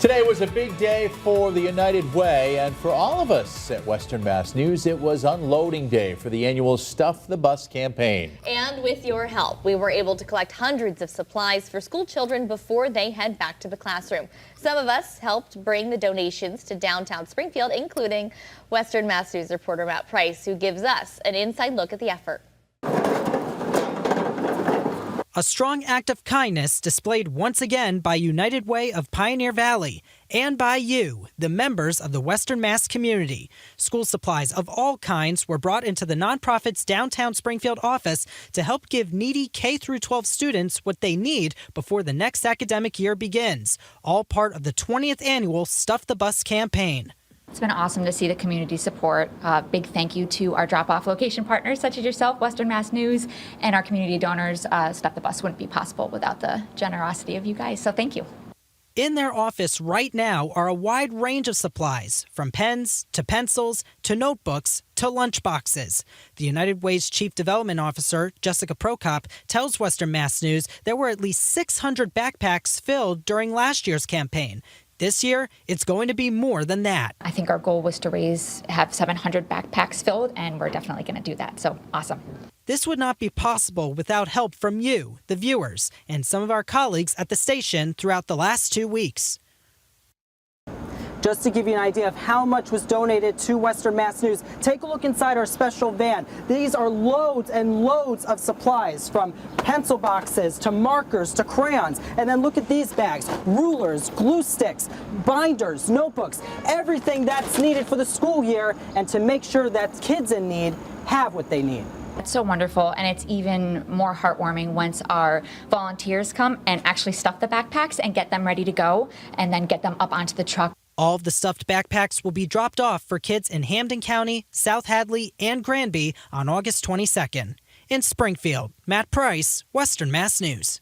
Today was a big day for the United Way, and for all of us at Western Mass News, it was unloading day for the annual Stuff the Bus campaign. And with your help, we were able to collect hundreds of supplies for school children before they head back to the classroom. Some of us helped bring the donations to downtown Springfield, including Western Mass News reporter Matt Price, who gives us an inside look at the effort. A strong act of kindness displayed once again by United Way of Pioneer Valley and by you, the members of the Western Mass community. School supplies of all kinds were brought into the nonprofit's downtown Springfield office to help give needy K-12 students what they need before the next academic year begins, all part of the 20th annual Stuff the Bus campaign. It's been awesome to see the community support. Big thank you to our drop-off location partners such as yourself, Western Mass News, and our community donors. Stuff the Bus wouldn't be possible without the generosity of you guys, so thank you. In their office right now are a wide range of supplies, from pens to pencils to notebooks to lunchboxes. The United Way's Chief Development Officer, Jessica Prokop, tells Western Mass News there were at least 600 backpacks filled during last year's campaign. This year, it's going to be more than that. I think our goal was to have 700 backpacks filled, and we're definitely going to do that, so awesome. This would not be possible without help from you, the viewers, and some of our colleagues at the station throughout the last 2 weeks. Just to give you an idea of how much was donated to Western Mass News, take a look inside our special van. These are loads and loads of supplies, from pencil boxes to markers to crayons. And then look at these bags: rulers, glue sticks, binders, notebooks, everything that's needed for the school year and to make sure that kids in need have what they need. It's so wonderful, and it's even more heartwarming once our volunteers come and actually stuff the backpacks and get them ready to go and then get them up onto the truck. All of the stuffed backpacks will be dropped off for kids in Hampden County, South Hadley, and Granby on August 22nd. In Springfield, Matt Price, Western Mass News.